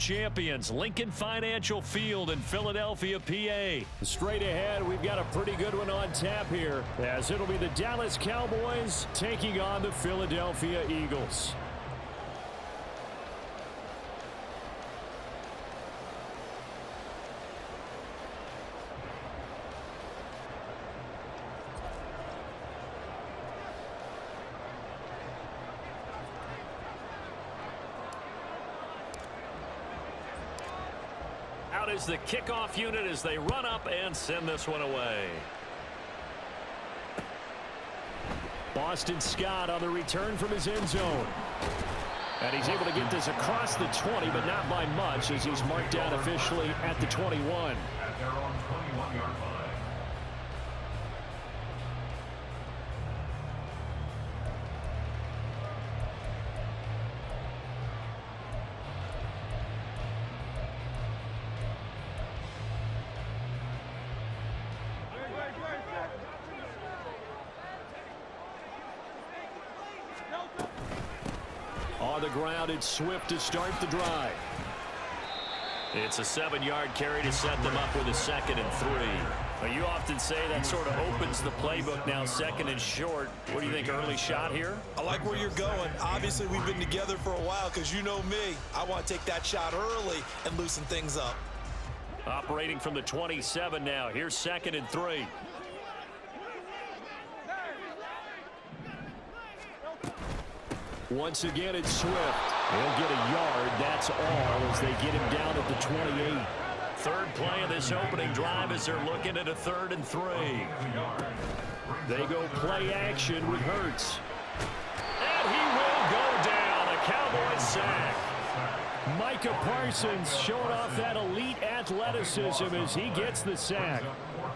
champions, Lincoln Financial Field in Philadelphia, PA. Straight ahead, we've got a pretty good one on tap here, as it'll be the Dallas Cowboys taking on the Philadelphia Eagles. Out is the kickoff unit as they run up and send this one away. Boston Scott on the return from his end zone. And he's able to get this across the 20, but not by much, as he's marked down officially at the 21. At their own 21-yard line. On the ground, it's Swift to start the drive. It's a 7-yard carry to set them up with a 2nd and 3. Well, you often say that sort of opens the playbook now, 2nd and short. What do you think, early shot here? I like where you're going. Obviously, we've been together for a while because you know me. I want to take that shot early and loosen things up. Operating from the 27 now. Here's 2nd and 3. Once again, it's Swift. He'll get a yard. That's all as they get him down at the 28. Third play of this opening drive as they're looking at a 3rd and 3. They go play action with Hurts. And he will go down. A Cowboys sack. Micah Parsons showing off that elite athleticism as he gets the sack.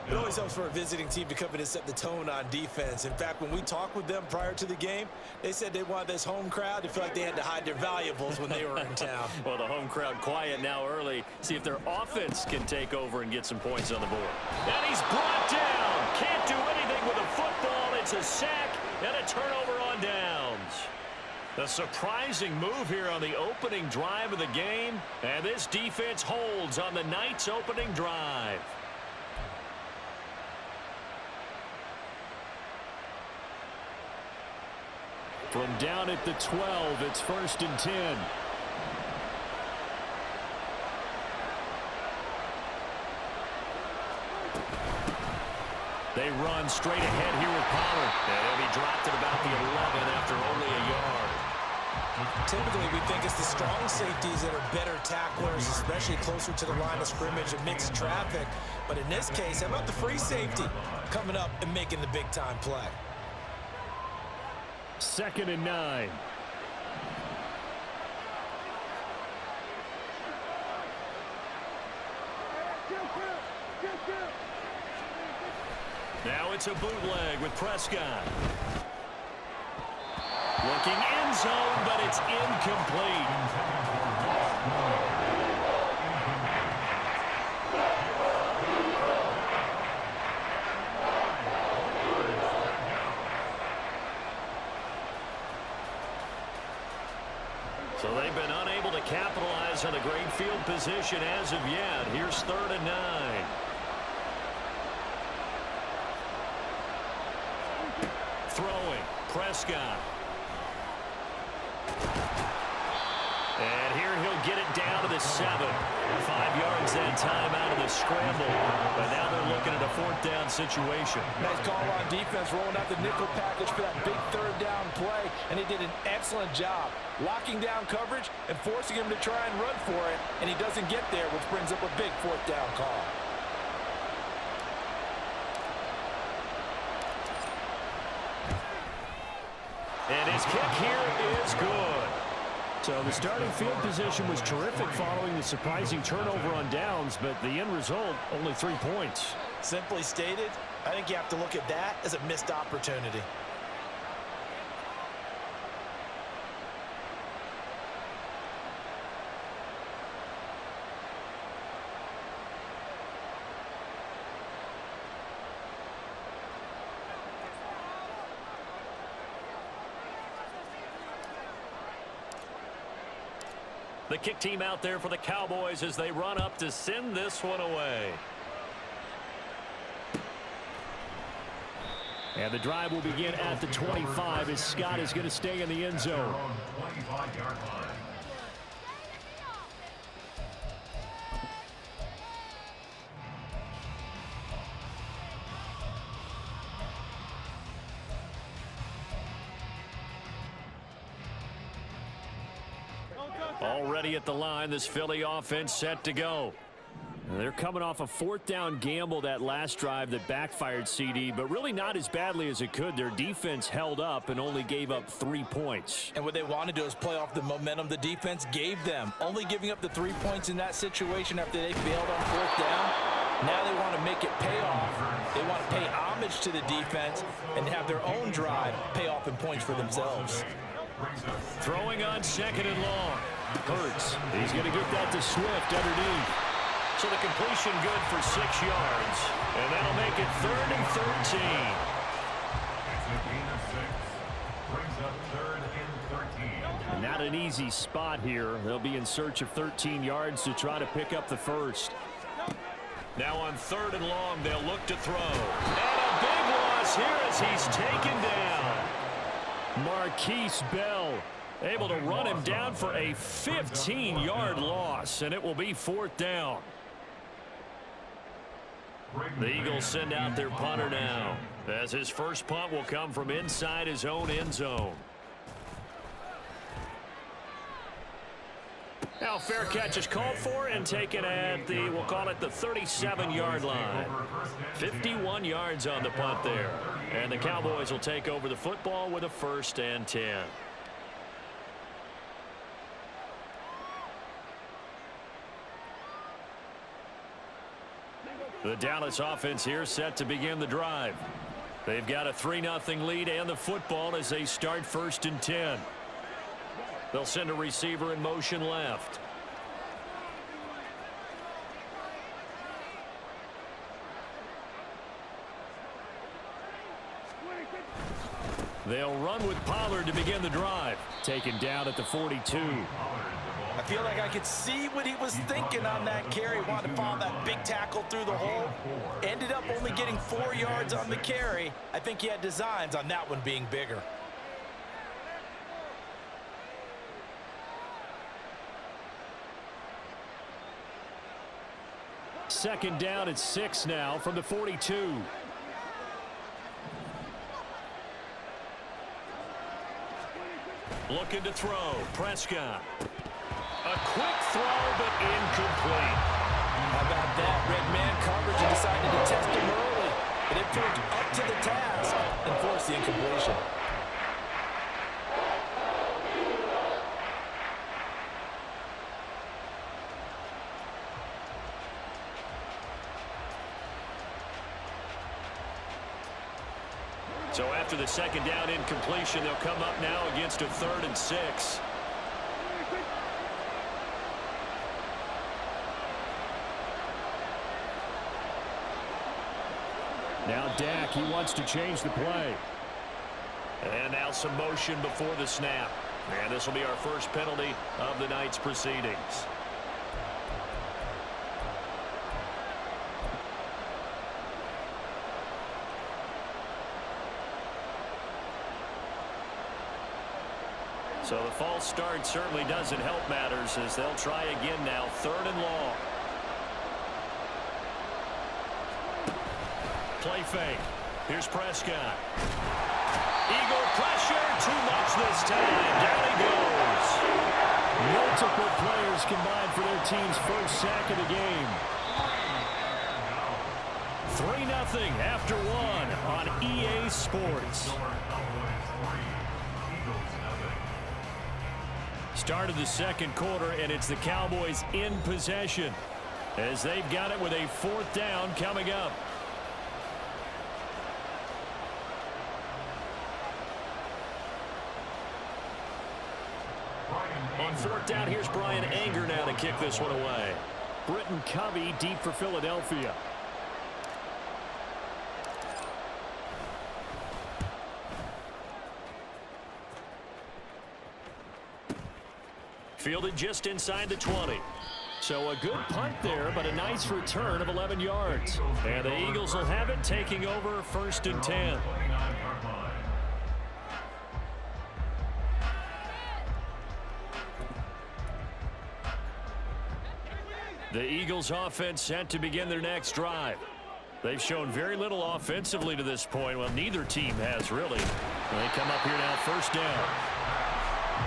It always helps for a visiting team to come in and set the tone on defense. In fact, when we talked with them prior to the game, they said they wanted this home crowd to feel like they had to hide their valuables when they were in town. Well, the home crowd quiet now early. See if their offense can take over and get some points on the board. And he's brought down. Can't do anything with a football. It's a sack and a turnover on downs. A surprising move here on the opening drive of the game. And this defense holds on the night's opening drive. From down at the 12, it's 1st and 10. They run straight ahead here with Pollard. And he'll be dropped at about the 11 after only a yard. Typically, we think it's the strong safeties that are better tacklers, especially closer to the line of scrimmage amidst traffic. But in this case, how about the free safety coming up and making the big-time play? 2nd and 9. Now it's a bootleg with Prescott. Looking end zone, but it's incomplete. So they've been unable to capitalize on a great field position as of yet. Here's 3rd and 9. Throwing, Prescott. And here he'll get it down to the 7. 5 yards that time out of the scramble. But now they're looking at a 4th down situation. Nice call on defense, rolling out the nickel package for that big 3rd down play. And he did an excellent job locking down coverage and forcing him to try and run for it. And he doesn't get there, which brings up a big 4th down call. And his kick here is good. So the starting field position was terrific following the surprising turnover on downs, but the end result, only 3 points. Simply stated, I think you have to look at that as a missed opportunity. The kick team out there for the Cowboys as they run up to send this one away. And the drive will begin at the 25 as Scott is going to stay in the end zone. 25-yard line. Already at the line, this Philly offense set to go. They're coming off a fourth down gamble that last drive that backfired, CD, but really not as badly as it could. Their defense held up and only gave up 3 points. And what they want to do is play off the momentum the defense gave them. Only giving up the 3 points in that situation after they failed on fourth down. Now they want to make it pay off. They want to pay homage to the defense and have their own drive pay off in points for themselves. Throwing on second and long. Hurts. He's going to get that to Swift underneath. So the completion good for 6 yards. And that'll make it 3rd and 13. It's a gain of 6. Brings up 3rd and 13. Not an easy spot here. They'll be in search of 13 yards to try to pick up the first. Now on 3rd and long, they'll look to throw. And a big loss here as he's taken down. Marquise Bell able to run him down for a 15-yard loss, and it will be 4th down. The Eagles send out their punter now, as his first punt will come from inside his own end zone. Now fair catch is called for and taken at the, we'll call it the 37-yard line. 51 yards on the punt there. And the Cowboys will take over the football with a 1st and 10. The Dallas offense here set to begin the drive. They've got a 3-0 lead and the football as they start 1st and 10. They'll send a receiver in motion left. They'll run with Pollard to begin the drive. Taken down at the 42. I feel like I could see what he was thinking on that carry. Wanted to follow that big tackle through the hole. Ended up only getting 4 yards on the carry. I think he had designs on that one being bigger. Second down at 6 now from the 42. Looking to throw. Prescott. A quick throw, but incomplete. How about that? Red man coverage and decided to test him early. And it proved up to the task and forced the incompletion. So after the second down incompletion, they'll come up now against a 3rd and 6. Now Dak, he wants to change the play. And now some motion before the snap. And this will be our first penalty of the night's proceedings. So the false start certainly doesn't help matters as they'll try again now. 3rd and long. Play fake. Here's Prescott. Eagle pressure. Too much this time. Down he goes. Multiple players combined for their team's first sack of the game. 3-0 after 1 on EA Sports. Start of the second quarter, and it's the Cowboys in possession as they've got it with a 4th down coming up. On 4th down, here's Brian Anger now to kick this one away. Britton Covey deep for Philadelphia. Fielded just inside the 20. So a good punt there, but a nice return of 11 yards. And the Eagles will have it, taking over 1st and 10. The Eagles offense set to begin their next drive. They've shown very little offensively to this point. Well, neither team has really. They come up here now, 1st down.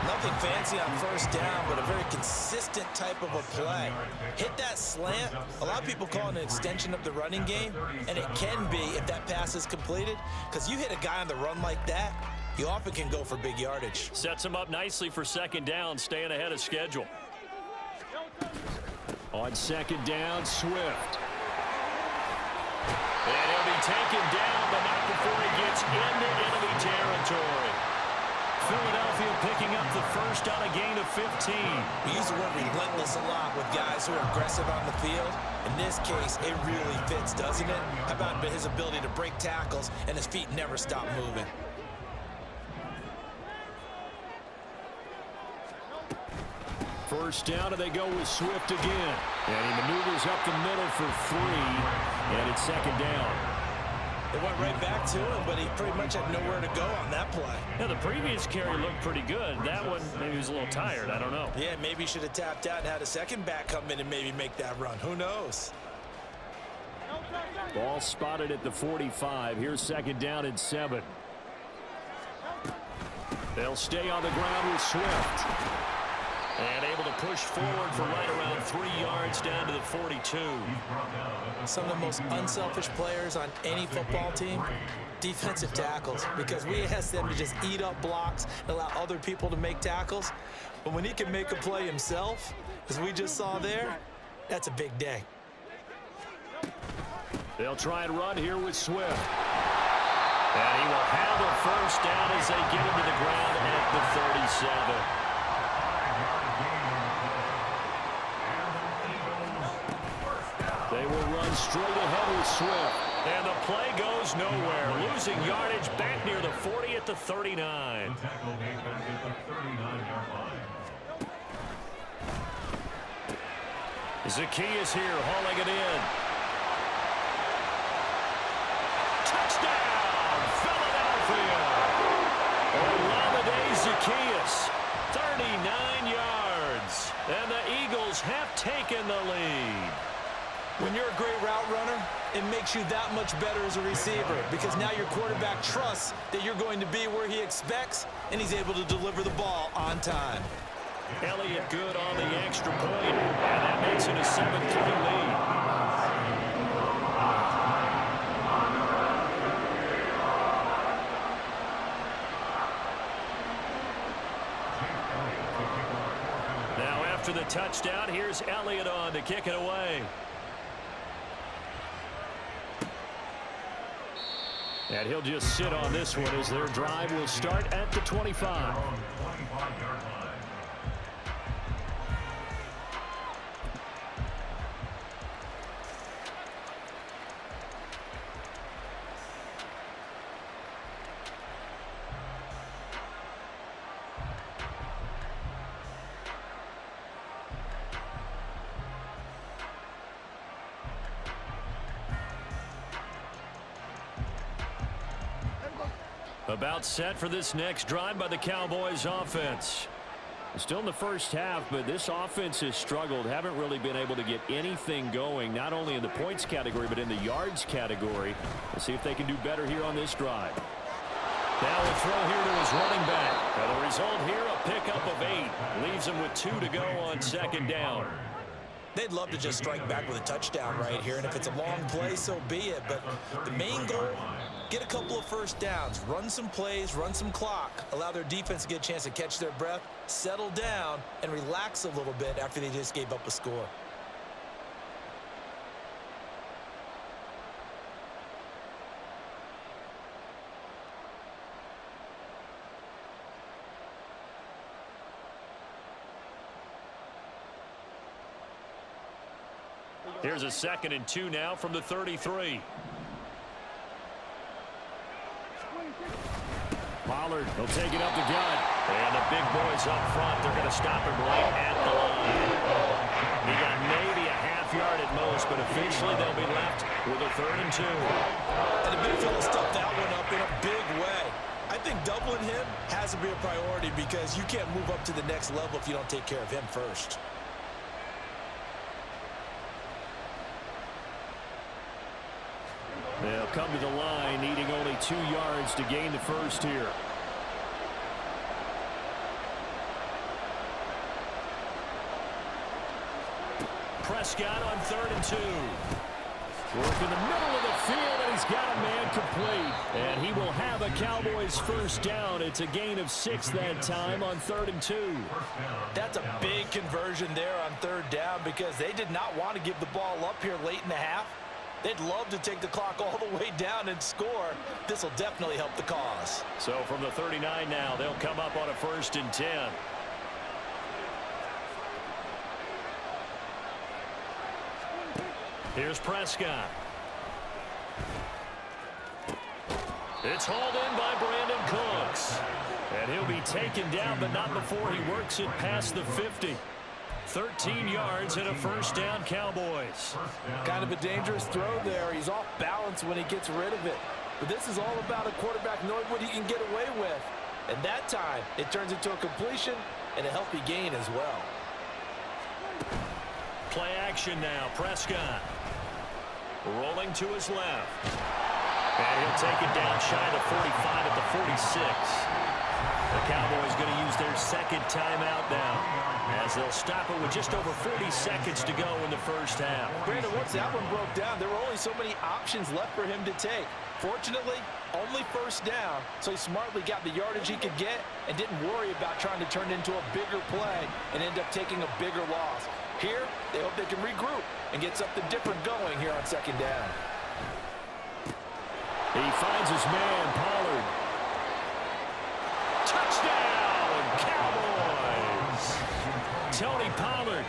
Nothing fancy on 1st down, but a very consistent type of a play. Hit that slant. A lot of people call it an extension of the running game, and it can be if that pass is completed, because you hit a guy on the run like that, you often can go for big yardage. Sets him up nicely for 2nd down, staying ahead of schedule. On 2nd down, Swift. And he'll be taken down, but not before he gets into enemy territory. Philadelphia picking up the 1st on a gain of 15. We use the word relentless a lot with guys who are aggressive on the field. In this case, it really fits, doesn't it? How about his ability to break tackles and his feet never stop moving? First down, and they go with Swift again. And he maneuvers up the middle for 3, and it's 2nd down. They went right back to him, but he pretty much had nowhere to go on that play. Yeah, the previous carry looked pretty good. That one, maybe he was a little tired. I don't know. Yeah, maybe he should have tapped out and had a second back come in and maybe make that run. Who knows? Ball spotted at the 45. Here's 2nd down and 7. They'll stay on the ground with Swift. And able to push forward for right around 3 yards down to the 42. Some of the most unselfish players on any football team, defensive tackles, because we ask them to just eat up blocks and allow other people to make tackles. But when he can make a play himself, as we just saw there, that's a big day. They'll try and run here with Swift. And he will have a 1st down as they get him to the ground at the 37. They will run straight ahead with Swift. And the play goes nowhere. Losing yardage back near the 40 at the 39. Zacchaeus here hauling it in. Touchdown, Philadelphia. Olamide Zacchaeus, 39 yards. And the Eagles have taken the lead. When you're a great route runner, it makes you that much better as a receiver because now your quarterback trusts that you're going to be where he expects, and he's able to deliver the ball on time. Elliott good on the extra point, and that makes it a 7-3 lead. Now after the touchdown, here's Elliott on to kick it away. And he'll just sit on this one as their drive will start at the 25. About set for this next drive by the Cowboys offense. Still in the first half, but this offense has struggled. Haven't really been able to get anything going, not only in the points category, but in the yards category. Let's see if they can do better here on this drive. Now a throw here to his running back. Now the result here, a pickup of 8. Leaves him with 2 to go on 2nd down. They'd love to just strike back with a touchdown right here, and if it's a long play, so be it. But the main goal, get a couple of 1st downs, run some plays, run some clock, allow their defense to get a chance to catch their breath, settle down, and relax a little bit after they just gave up a score. Here's a 2nd and 2 now from the 33. Pollard will take it up the gut. And the big boys up front, they're going to stop him right at the line. He got maybe a half yard at most, but officially they'll be left with a 3rd and 2. And the big fella stuffed that one up in a big way. I think doubling him has to be a priority because you can't move up to the next level if you don't take care of him first. They'll come to the line, needing only 2 yards to gain the first here. Prescott on 3rd and 2. Work in the middle of the field, and he's got a man complete. And he will have a Cowboys first down. It's a gain of 6 that time on 3rd and 2. That's a big conversion there on 3rd down because they did not want to give the ball up here late in the half. They'd love to take the clock all the way down and score. This will definitely help the cause. So from the 39 now, they'll come up on a 1st and 10. Here's Prescott. It's hauled in by Brandon Cooks. And he'll be taken down, but not before he works it past the 50. 13 yards and a first down, Cowboys. Kind of a dangerous throw there. He's off balance when he gets rid of it. But this is all about a quarterback knowing what he can get away with. And that time, it turns into a completion and a healthy gain as well. Play action now. Prescott rolling to his left. And he'll take it down shy of the 45 at the 46. The Cowboys going to use their 2nd timeout now, as they'll stop it with just over 40 seconds to go in the first half. Brandon, once that one broke down, there were only so many options left for him to take. Fortunately, only first down, so he smartly got the yardage he could get and didn't worry about trying to turn it into a bigger play and end up taking a bigger loss. Here, they hope they can regroup and get something different going here on 2nd down. He finds his man, Pollard. Touchdown, Cowboys! Tony Pollard,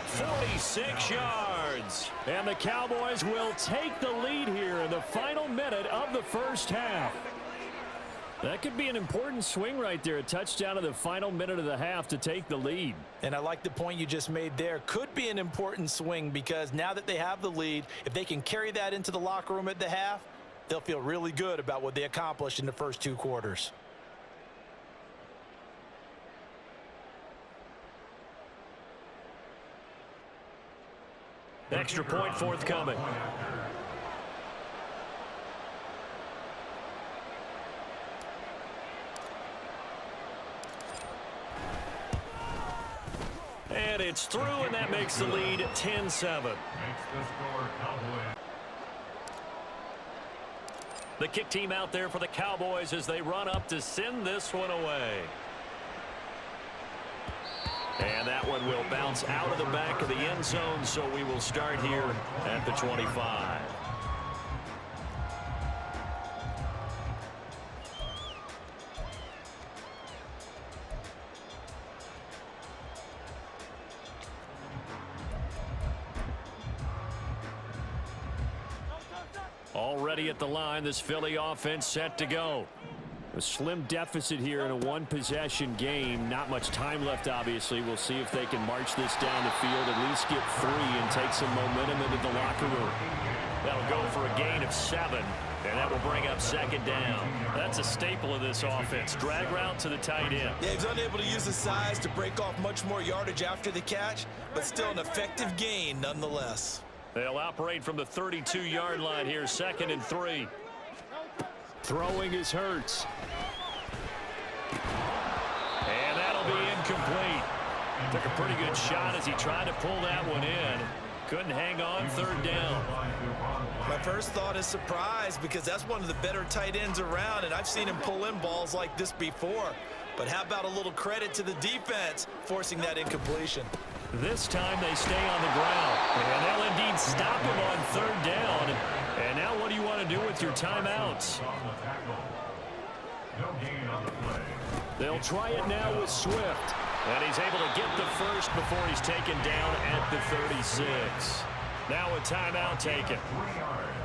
46 yards. And the Cowboys will take the lead here in the final minute of the first half. That could be an important swing right there, a touchdown in the final minute of the half to take the lead. And I like the point you just made there. Could be an important swing because now that they have the lead, if they can carry that into the locker room at the half, they'll feel really good about what they accomplished in the first 2 quarters. Extra point forthcoming. And it's through, and that makes the lead 10-7. The kick team out there for the Cowboys as they run up to send this one away. And that one will bounce out of the back of the end zone, so we will start here at the 25. Already at the line, this Philly offense set to go. A slim deficit here in a one-possession game. Not much time left, obviously. We'll see if they can march this down the field, at least get 3 and take some momentum into the locker room. That'll go for a gain of 7, and that will bring up 2nd down. That's a staple of this offense. Drag route to the tight end. Yeah, he's unable to use his size to break off much more yardage after the catch, but still an effective gain nonetheless. They'll operate from the 32-yard line here, 2nd and 3. Throwing is Hurts. And that'll be incomplete. Took a pretty good shot as he tried to pull that one in. Couldn't hang on, 3rd down. My first thought is surprise because that's one of the better tight ends around, and I've seen him pull in balls like this before. But how about a little credit to the defense forcing that incompletion? This time they stay on the ground. And they'll indeed stop him on 3rd down. And now what do you want to do with your timeouts? They'll try it now with Swift. And he's able to get the first before he's taken down at the 36. Now a timeout taken.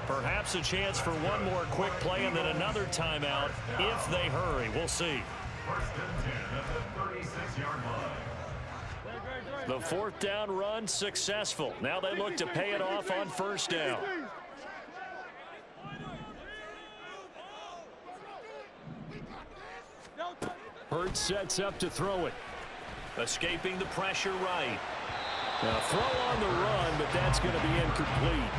Perhaps a chance for one more quick play and then another timeout if they hurry. We'll see. First and 10 at the 36-yard line. The fourth down run successful. Now they look to pay it off on first down. Hurts sets up to throw it. Escaping the pressure right. Now throw on the run, but that's going to be incomplete.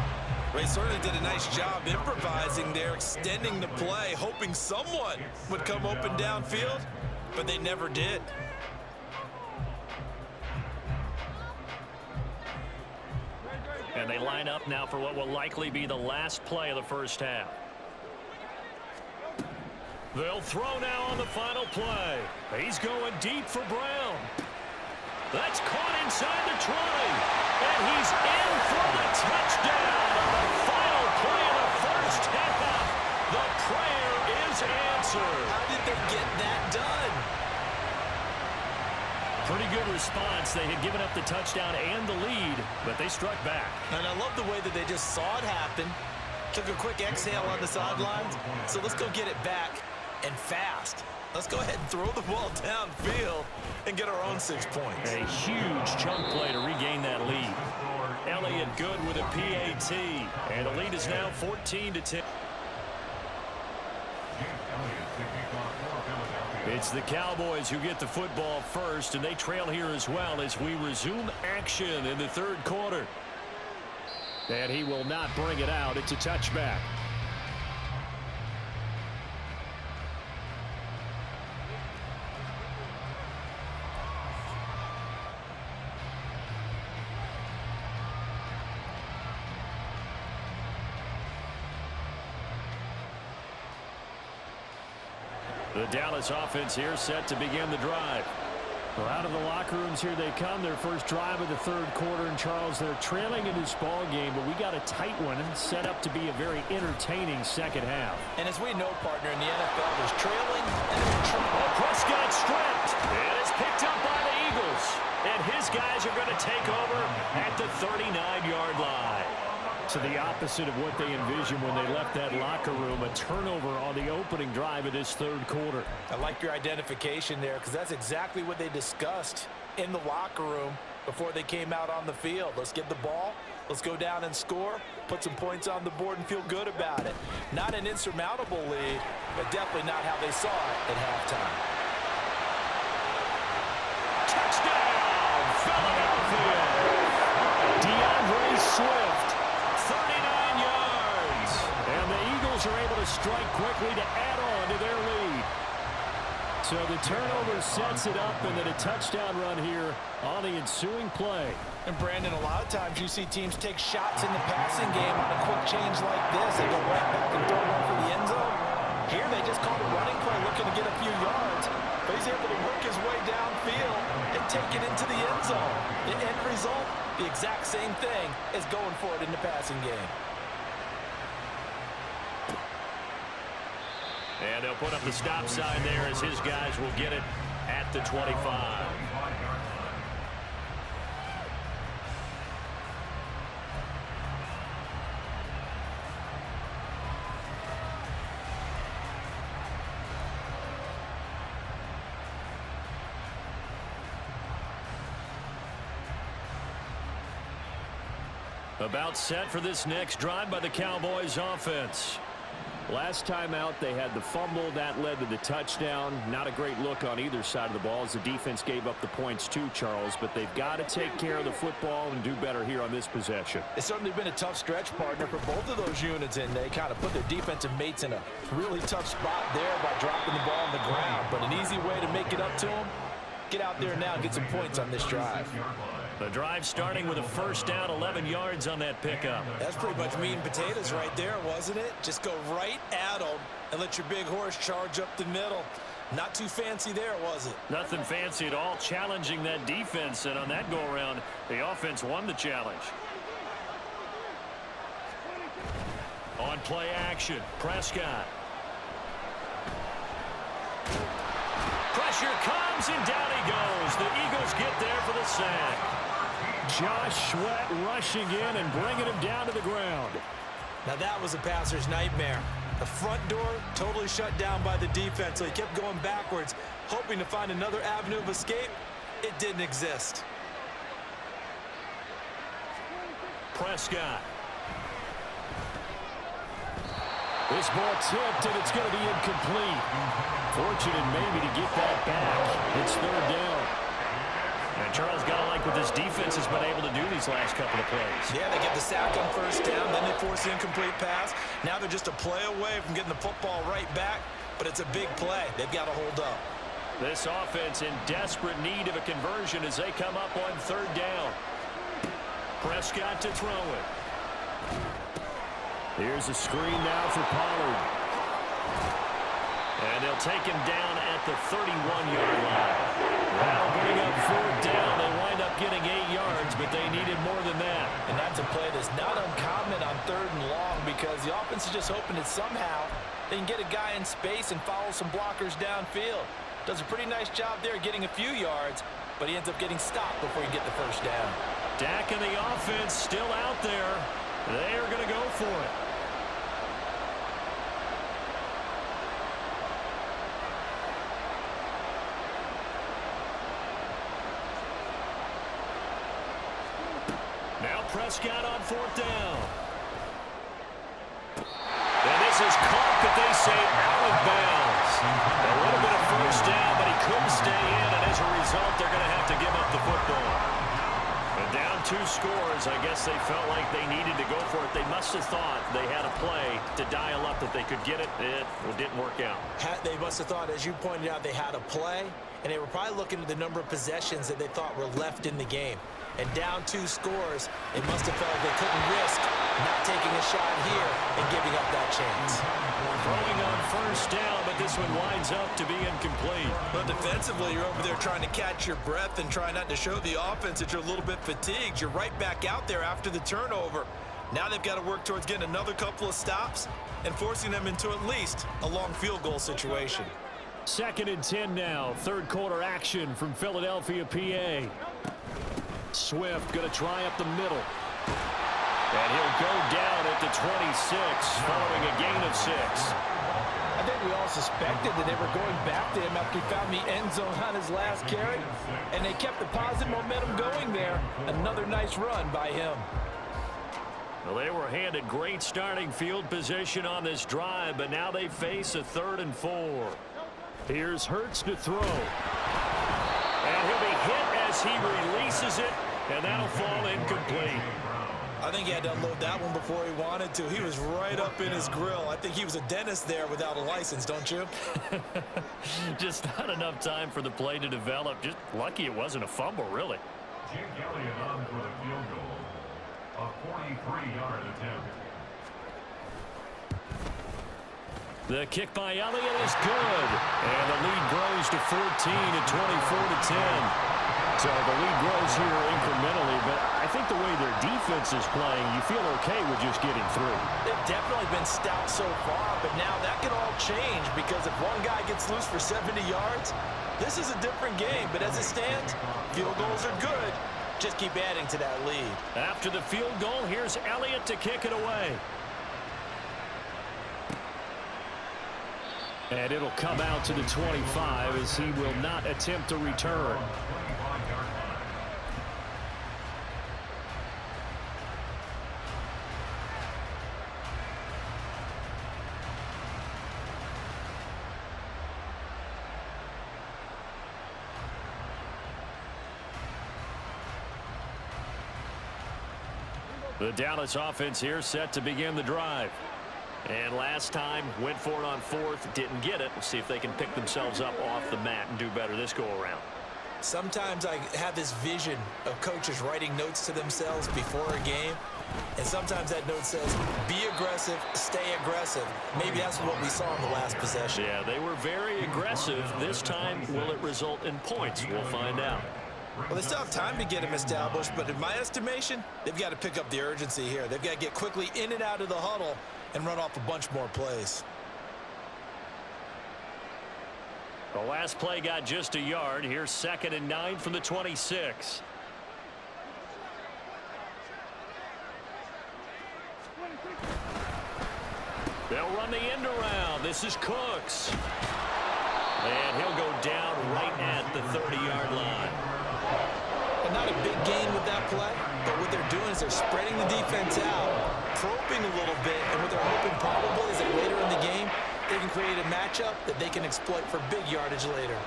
They certainly did a nice job improvising there, extending the play, hoping someone would come open downfield, but they never did. And they line up now for what will likely be the last play of the first half. They'll throw now on the final play. He's going deep for Brown. That's caught inside the 20. And he's in for the touchdown on the final play of the first half. The prayer is answered. How did they get that done? Pretty good response. They had given up the touchdown and the lead, but they struck back. And I love the way that they just saw it happen. Took a quick exhale on the sidelines. So let's go get it back and fast. Let's go ahead and throw the ball downfield and get our own 6 points. A huge chunk play to regain that lead. Elliott good with a PAT. And the lead is now 14-10. It's the Cowboys who get the football first, and they trail here as well as we resume action in the third quarter. And he will not bring it out. It's a touchback. The Dallas offense here set to begin the drive. Well, out of the locker rooms here they come. Their first drive of the third quarter. And Charles, they're trailing in this ball game, but we got a tight one set up to be a very entertaining second half. And as we know, partner, in the NFL, there's trailing and there's trailing. Prescott stripped. And it's picked up by the Eagles. And his guys are going to take over at the 39-yard line. To the opposite of what they envisioned when they left that locker room, a turnover on the opening drive of this third quarter. I like your identification there because that's exactly what they discussed in the locker room before they came out on the field. Let's get the ball, let's go down and score, put some points on the board and feel good about it. Not an insurmountable lead, but definitely not how they saw it at halftime. Touchdown, Philadelphia! DeAndre Swift. 39 yards. And the Eagles are able to strike quickly to add on to their lead. So the turnover sets it up, and then a touchdown run here on the ensuing play. And Brandon, a lot of times you see teams take shots in the passing game on a quick change like this. They go right back and throw one for the end zone. Here they just called a running play looking to get a few yards. But he's able to work his way downfield and take it into the end zone. The end result, the exact same thing as going for it in the passing game. And they'll put up the stop sign there as his guys will get it at the 25. About set for this next drive by the Cowboys offense. Last time out, they had the fumble. That led to the touchdown. Not a great look on either side of the ball as the defense gave up the points too, Charles. But they've got to take care of the football and do better here on this possession. It's certainly been a tough stretch, partner, for both of those units, and they kind of put their defensive mates in a really tough spot there by dropping the ball on the ground. But an easy way to make it up to them, get out there now and get some points on this drive. The drive starting with a first down, 11 yards on that pickup. That's pretty much meat and potatoes right there, wasn't it? Just go right at them and let your big horse charge up the middle. Not too fancy there, was it? Nothing fancy at all, challenging that defense, and on that go-around, the offense won the challenge. On play action, Prescott. Pressure comes, and down he goes. The Eagles get there for the sack. Josh Sweat rushing in and bringing him down to the ground. Now that was a passer's nightmare. The front door totally shut down by the defense, so he kept going backwards, hoping to find another avenue of escape. It didn't exist. Prescott. This ball tipped, and it's going to be incomplete. Fortunate maybe to get that back. It's third down. And Charles got to like what this defense has been able to do these last couple of plays. Yeah, they get the sack on first down, then they force the incomplete pass. Now they're just a play away from getting the football right back, but it's a big play. They've got to hold up. This offense in desperate need of a conversion as they come up on third down. Prescott to throw it. Here's a screen now for Pollard. And they'll take him down at the 31-yard line. That'll bring up fourth down. They wind up getting 8 yards, but they needed more than that. And that's a play that's not uncommon on third and long because the offense is just hoping that somehow they can get a guy in space and follow some blockers downfield. Does a pretty nice job there getting a few yards, but he ends up getting stopped before he can get the first down. Dak and the offense still out there. They are going to go for it. Now Prescott on fourth down. And this is caught, but they say out of bounds. A little bit of first down, but he couldn't stay in, and as a result, they're going to have to give up the football. And down 2 scores, I guess they felt like they needed to go for it. They must have thought they had a play to dial up that they could get it. It didn't work out. They must have thought, as you pointed out, they had a play, and they were probably looking at the number of possessions that they thought were left in the game. And down 2 scores, they must have felt like they couldn't risk not taking a shot here and giving up that chance. Throwing on first down, but this one winds up to be incomplete. But defensively, you're over there trying to catch your breath and try not to show the offense that you're a little bit fatigued. You're right back out there after the turnover. Now they've got to work towards getting another couple of stops and forcing them into at least a long field goal situation. 2nd and 10 now. Third quarter action from Philadelphia, PA. Swift going to try up the middle. And he'll go down at the 26 following a gain of 6. I think we all suspected that they were going back to him after he found the end zone on his last carry, and they kept the positive momentum going there. Another nice run by him. Well, they were handed great starting field position on this drive, but now they face a 3rd and 4. Here's Hurts to throw. And he'll be hit as he releases it, and that'll fall incomplete. I think he had to unload that one before he wanted to. He was right up in his grill. I think he was a dentist there without a license, don't you? Just not enough time for the play to develop. Just lucky it wasn't a fumble, really. Jake Elliott on for the field goal. A 43-yard attempt. The kick by Elliott is good. And the lead grows to 14 at 24-10. So the lead grows here incrementally, but I think the way their defense is playing, you feel okay with just getting through. They've definitely been stout so far, but now that can all change because if one guy gets loose for 70 yards, this is a different game. But as it stands, field goals are good. Just keep adding to that lead. After the field goal, here's Elliott to kick it away. And it'll come out to the 25 as he will not attempt to return. The Dallas offense here set to begin the drive. And last time, went for it on 4th, didn't get it. We'll see if they can pick themselves up off the mat and do better this go-around. Sometimes I have this vision of coaches writing notes to themselves before a game. And sometimes that note says, be aggressive, stay aggressive. Maybe that's what we saw in the last possession. Yeah, they were very aggressive. This time, will it result in points? We'll find out. Well, they still have time to get him established, but in my estimation, they've got to pick up the urgency here. They've got to get quickly in and out of the huddle and run off a bunch more plays. The last play got just a yard. Here's 2nd and 9 from the 26. They'll run the end around. This is Cooks. And he'll go down right at the 30-yard line. And not a big gain with that play, but what they're doing is they're spreading the defense out, probing a little bit, and what they're hoping probably is that later in the game, they can create a matchup that they can exploit for big yardage later.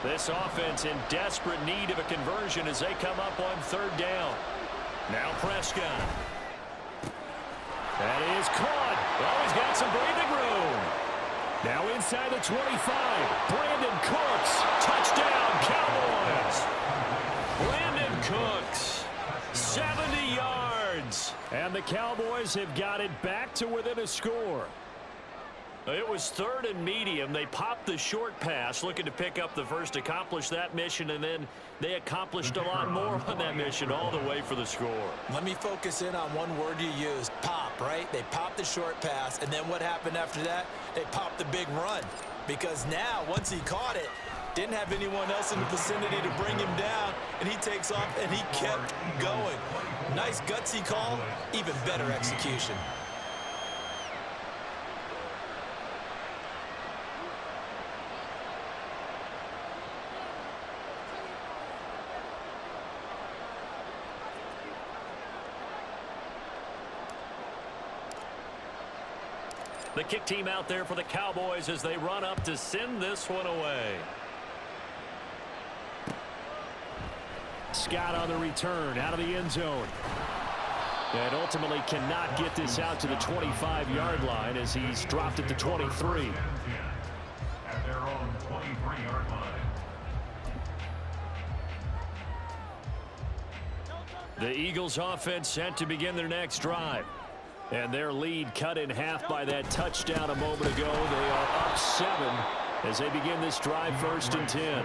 This offense in desperate need of a conversion as they come up on third down. Now Prescott. That is caught. Oh, he's got some breathing room. Now inside the 25. Brandon Cooks. Touchdown, Cowboys. Brandon Cooks. 70 yards. And the Cowboys have got it back to within a score. It was third and medium. They popped the short pass, looking to pick up the first, accomplish that mission, and then they accomplished a lot more on that mission all the way for the score. Let me focus in on one word you used, pop, right? They popped the short pass, and then what happened after that? They popped the big run. Because now, once he caught it, didn't have anyone else in the vicinity to bring him down, and he takes off, and he kept going. Nice gutsy call, even better execution. The kick team out there for the Cowboys as they run up to send this one away. Scott on the return out of the end zone. And ultimately cannot get this out to the 25-yard line as he's dropped at the 23. At their own 23-yard line. The Eagles offense set to begin their next drive. And their lead cut in half by that touchdown a moment ago. They are up 7 as they begin this drive, 1st and 10.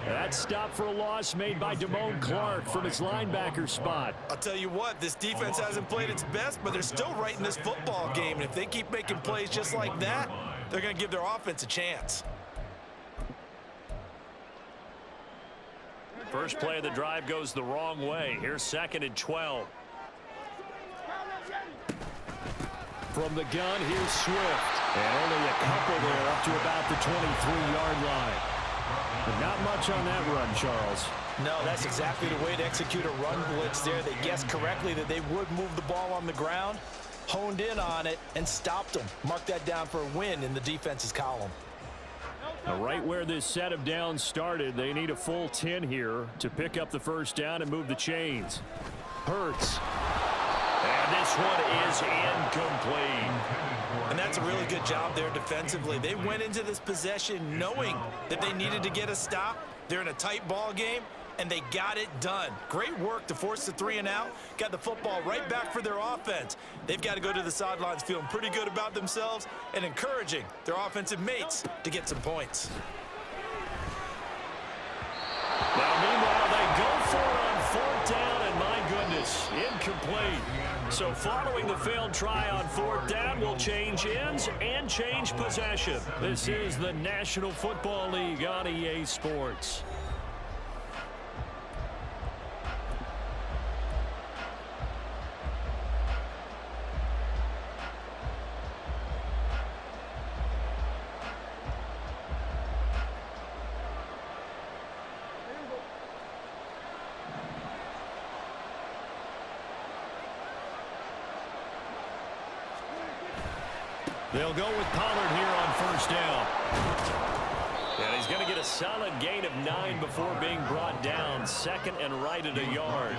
That stop for a loss made by Damone Clark from his linebacker spot. I'll tell you what, this defense hasn't played its best, but they're still right in this football game. And if they keep making plays just like that, they're going to give their offense a chance. First play of the drive goes the wrong way. Here's 2nd and 12. From the gun, here's Swift. And only a couple there up to about the 23-yard line. But not much on that run, Charles. No, that's exactly the way to execute a run blitz there. They guessed correctly that they would move the ball on the ground, honed in on it, and stopped them. Mark that down for a win in the defense's column. Now, right where this set of downs started, they need a full 10 here to pick up the first down and move the chains. Hurts. And this one is incomplete. And that's a really good job there defensively. They went into this possession knowing that they needed to get a stop. They're in a tight ball game, and they got it done. Great work to force the 3 and out. Got the football right back for their offense. They've got to go to the sidelines feeling pretty good about themselves and encouraging their offensive mates to get some points. Now, meanwhile, they go for it on 4th down, and my goodness, incomplete. So following the failed try on 4th down, will change ends and change possession. This is the National Football League on EA Sports. They'll go with Pollard here on 1st down. And he's going to get a solid gain of 9 before being brought down. 2nd and right at a yard.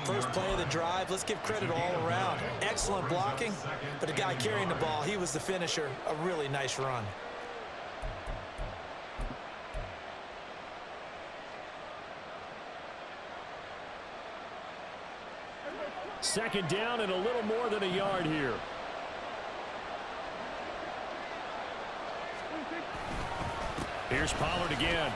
First play of the drive, let's give credit all around. Excellent blocking, but the guy carrying the ball, he was the finisher. A really nice run. Second down and a little more than a yard here. Here's Pollard again.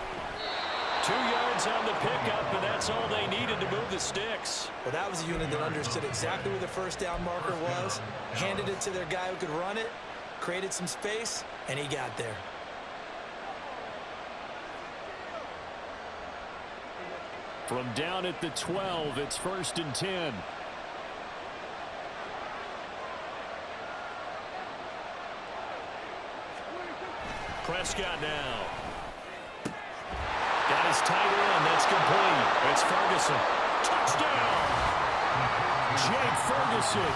2 yards on the pickup, and that's all they needed to move the sticks. Well, that was a unit that understood exactly where the first down marker was, handed it to their guy who could run it, created some space, and he got there. From down at the 12, it's 1st and 10. Prescott now. Got his tight end. That's complete. It's Ferguson. Touchdown. Jake Ferguson.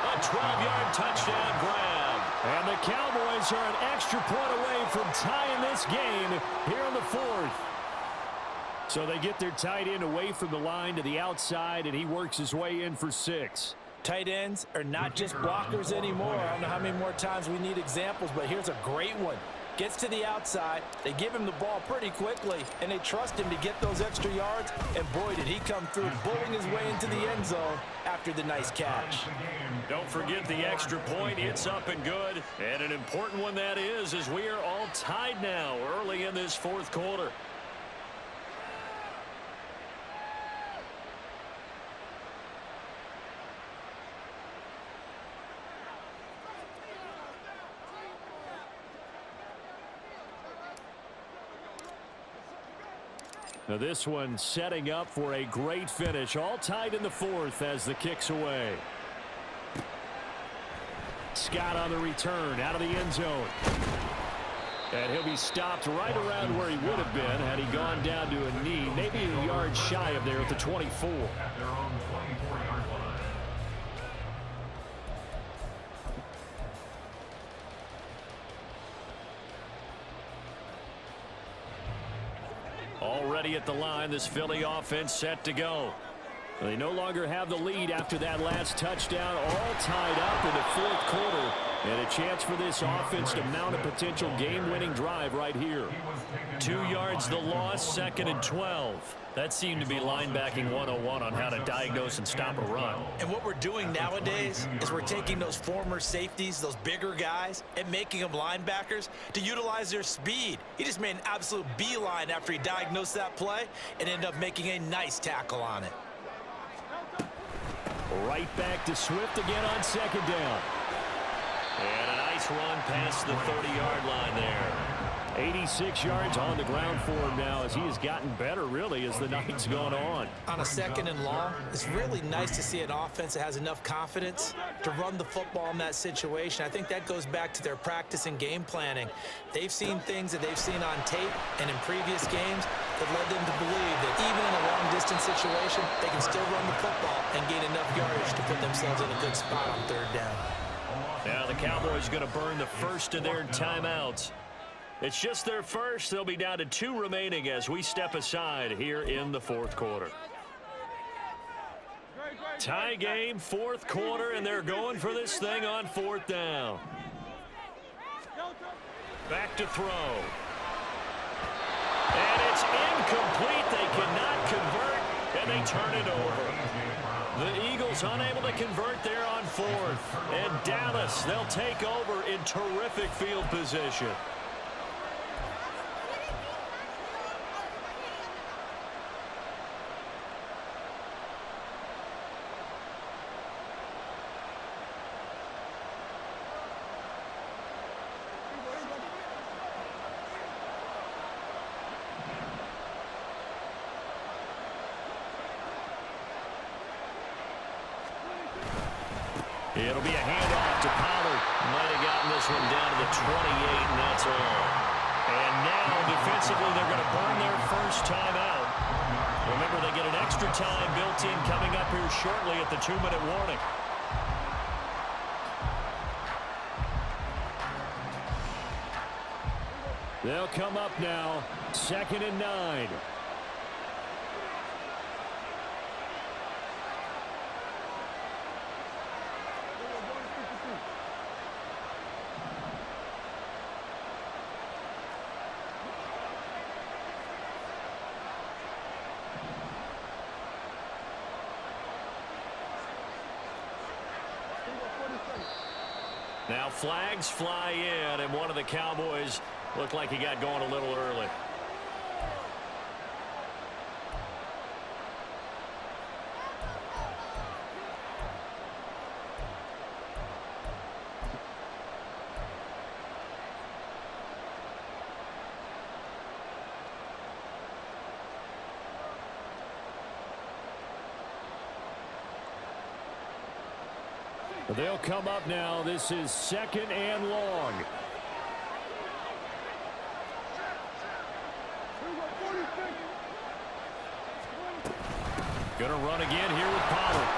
A 12-yard touchdown grab. And the Cowboys are an extra point away from tying this game here in the fourth. So they get their tight end away from the line to the outside, and he works his way in for 6. Tight ends are not just blockers anymore. I don't know how many more times we need examples, but here's a great one. Gets to the outside, they give him the ball pretty quickly, and they trust him to get those extra yards, and boy, did he come through, bowling his way into the end zone after the nice catch. Don't forget the extra point. It's up and good, and an important one that is, as we are all tied now early in this fourth quarter. Now this one setting up for a great finish. All tied in the fourth as the kick's away. Scott on the return out of the end zone. And he'll be stopped right around where he would have been had he gone down to a knee. Maybe a yard shy of there at the 24. At their own 24-yard line. Already at the line, this Philly offense set to go. They no longer have the lead after that last touchdown, all tied up in the fourth quarter. And a chance for this offense to mount a potential game-winning drive right here. 2 yards the loss, 2nd and 12. That seemed to be linebacking 101 on how to diagnose and stop a run. And what we're doing nowadays is we're taking those former safeties, those bigger guys, and making them linebackers to utilize their speed. He just made an absolute beeline after he diagnosed that play and ended up making a nice tackle on it. Right back to Swift again on 2nd down. And a nice run past the 30-yard line there. 86 yards on the ground for him now as he has gotten better, really, as the night's gone on. On a 2nd and long, it's really nice to see an offense that has enough confidence to run the football in that situation. I think that goes back to their practice and game planning. They've seen things that they've seen on tape and in previous games that led them to believe that even in a long-distance situation, they can still run the football and gain enough yardage to put themselves in a good spot on 3rd down. Now the Cowboys going to burn the first of their timeouts. It's just their first. They'll be down to 2 remaining as we step aside here in the fourth quarter. Tie game, fourth quarter, and they're going for this thing on 4th down. Back to throw. And it's incomplete. They cannot convert, and they turn it over. The Eagles unable to convert there on 4th. And Dallas, they'll take over in terrific field position. It'll be a handoff to Pollard. Might have gotten this one down to the 28, and that's all. And now, defensively, they're going to burn their first time out. Remember, they get an extra time built in coming up here shortly at the 2-minute warning. They'll come up now, 2nd and 9. Now flags fly in, and one of the Cowboys looked like he got going a little early. They'll come up now. This is 2nd and long. Gonna run again here with Pollard.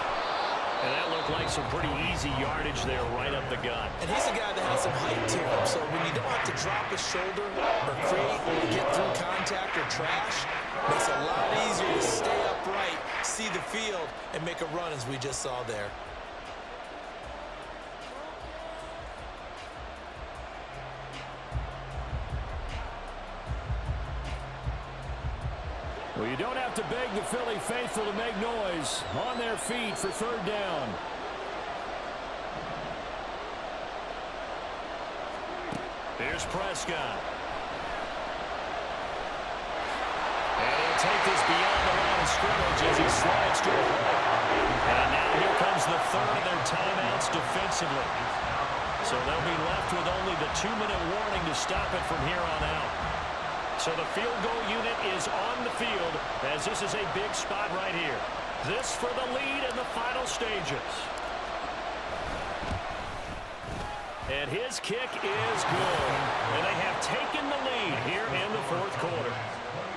And that looked like some pretty easy yardage there right up the gut. And he's a guy that has some height to him, so when you don't have to drop his shoulder or create or get through contact or trash, makes it a lot easier to stay upright, see the field, and make a run as we just saw there. Well, you don't have to beg the Philly faithful to make noise. On their feet for third down. Here's Prescott. And he'll take this beyond the line of scrimmage as he slides to a hole. And now here comes the third of their timeouts defensively. So they'll be left with only the 2-minute warning to stop it from here on out. So the field goal unit is on the field as this is a big spot right here. This for the lead in the final stages. And his kick is good. And they have taken the lead here in the fourth quarter.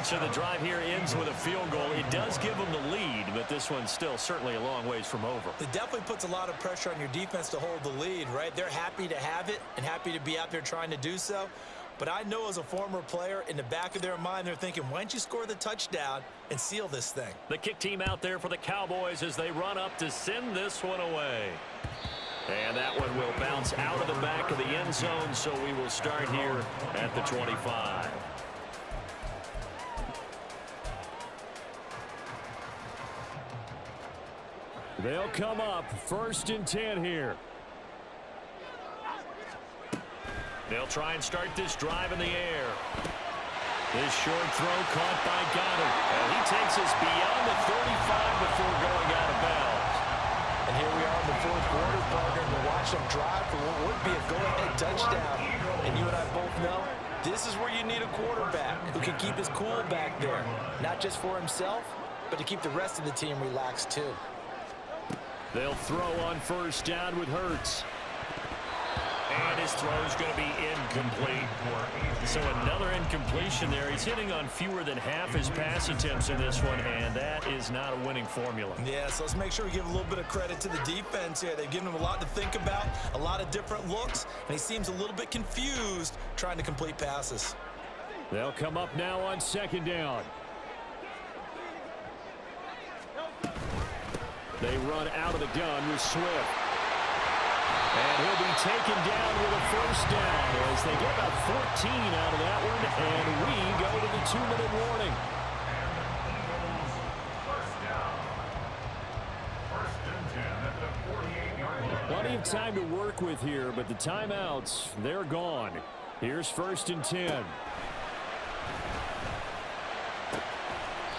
So the drive here ends with a field goal. It does give them the lead, but this one's still certainly a long ways from over. It definitely puts a lot of pressure on your defense to hold the lead, right? They're happy to have it and happy to be out there trying to do so. But I know as a former player, in the back of their mind, they're thinking, why don't you score the touchdown and seal this thing? The kick team out there for the Cowboys as they run up to send this one away. And that one will bounce out of the back of the end zone, so we will start here at the 25. They'll come up 1st and 10 here. They'll try and start this drive in the air. This short throw caught by Goddard. And he takes us beyond the 35 before going out of bounds. And here we are in the fourth quarter, partner, to watch them drive for what would be a go-ahead touchdown. And you and I both know this is where you need a quarterback who can keep his cool back there. Not just for himself, but to keep the rest of the team relaxed too. They'll throw on 1st down with Hurts. And his throw's going to be incomplete. So another incompletion there. He's hitting on fewer than half his pass attempts in this one, and that is not a winning formula. Yeah, so let's make sure we give a little bit of credit to the defense here. They've given him a lot to think about, a lot of different looks, and he seems a little bit confused trying to complete passes. They'll come up now on 2nd down. They run out of the gun with Swift. And he'll be taken down with a 1st down as they get about 14 out of that one. And we go to the 2-minute warning. Plenty of time to work with here, but the timeouts, they're gone. Here's 1st and 10.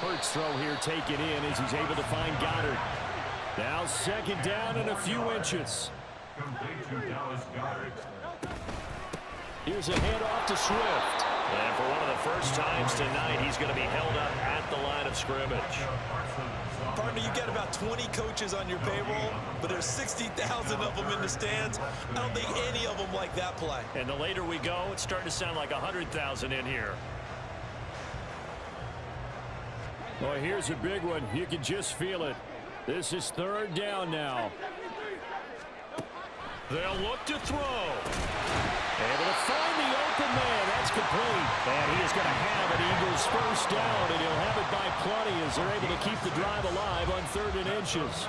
Hurts throw here taken in as he's able to find Goddard. Now 2nd down and a few inches. Here's a handoff to Swift. And for one of the first times tonight, he's going to be held up at the line of scrimmage. Partner, you got about 20 coaches on your payroll, but there's 60,000 of them in the stands. I don't think any of them like that play. And the later we go, it's starting to sound like 100,000 in here. Well, here's a big one. You can just feel it. This is 3rd down now. They'll look to throw. Able to find the open man. That's complete. And he is going to have an Eagles 1st down, and he'll have it by plenty as they're able to keep the drive alive on 3rd and inches.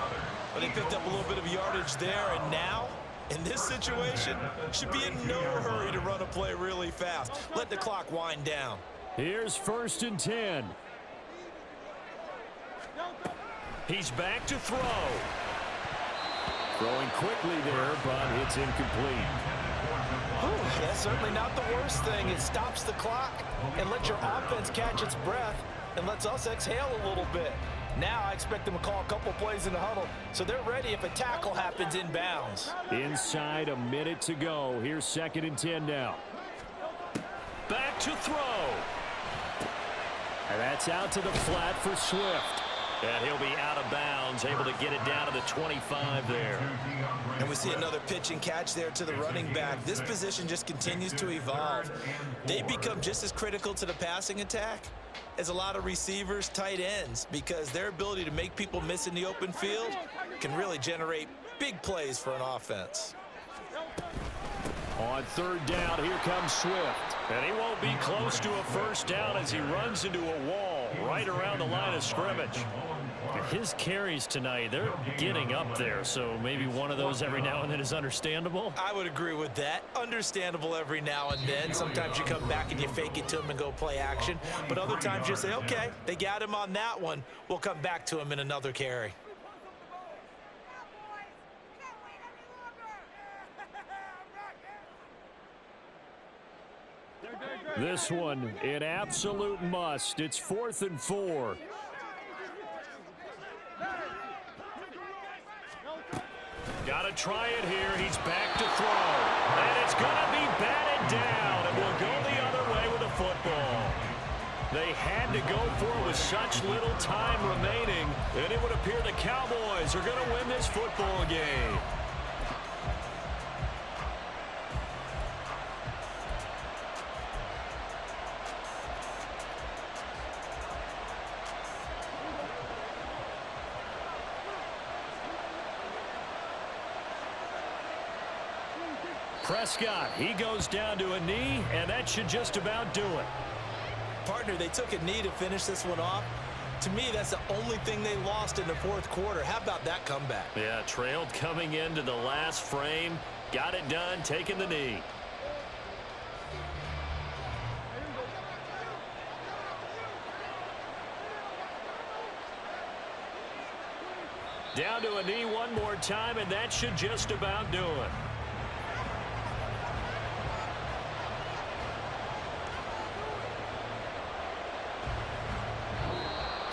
But they picked up a little bit of yardage there, and now, in this situation, should be in no hurry to run a play really fast. Let the clock wind down. Here's 1st and 10. He's back to throw. Throwing quickly there, but it's incomplete. Ooh, that's certainly not the worst thing. It stops the clock and lets your offense catch its breath and lets us exhale a little bit. Now I expect them to call a couple plays in the huddle, so they're ready if a tackle happens in bounds. Inside a minute to go. Here's 2nd and 10 now. Back to throw. And that's out to the flat for Swift. And he'll be out of bounds, able to get it down to the 25 there. And we see another pitch and catch there to the running back. This position just continues to evolve. They become just as critical to the passing attack is a lot of receivers, tight ends, because their ability to make people miss in the open field can really generate big plays for an offense. On third down, here comes Swift. And he won't be close to a first down as he runs into a wall right around the line of scrimmage. His carries tonight, they're getting up there, so maybe one of those every now and then is understandable. I would agree with that. Understandable every now and then. Sometimes you come back and you fake it to him and go play action. But other times you say, okay, they got him on that one. We'll come back to him in another carry. This one, an absolute must. It's 4th and 4. Got to try it here. He's back to throw. And it's going to be batted down. And will go the other way with the football. They had to go for it with such little time remaining. And it would appear the Cowboys are going to win this football game. Prescott, he goes down to a knee, and that should just about do it. Partner, they took a knee to finish this one off. To me, that's the only thing they lost in the fourth quarter. How about that comeback? Yeah, trailed coming into the last frame. Got it done, taking the knee. Down to a knee one more time, and that should just about do it.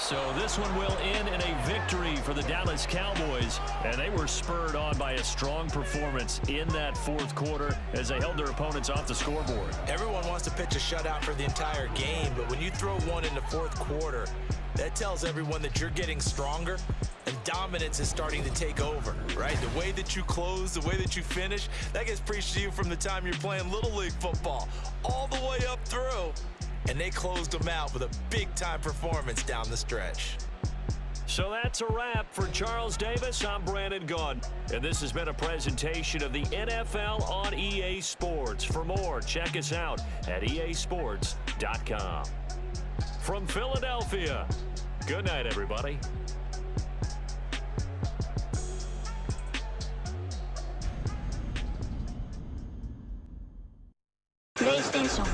So this one will end in a victory for the Dallas Cowboys, and they were spurred on by a strong performance in that fourth quarter as they held their opponents off the scoreboard. Everyone wants to pitch a shutout for the entire game, but when you throw one in the fourth quarter, that tells everyone that you're getting stronger and dominance is starting to take over, right? The way that you close, the way that you finish, that gets preached to you from the time you're playing Little League football all the way up through. And they closed them out with a big-time performance down the stretch. So that's a wrap for Charles Davis. I'm Brandon Gunn, and this has been a presentation of the NFL on EA Sports. For more, check us out at easports.com. From Philadelphia, good night, everybody. PlayStation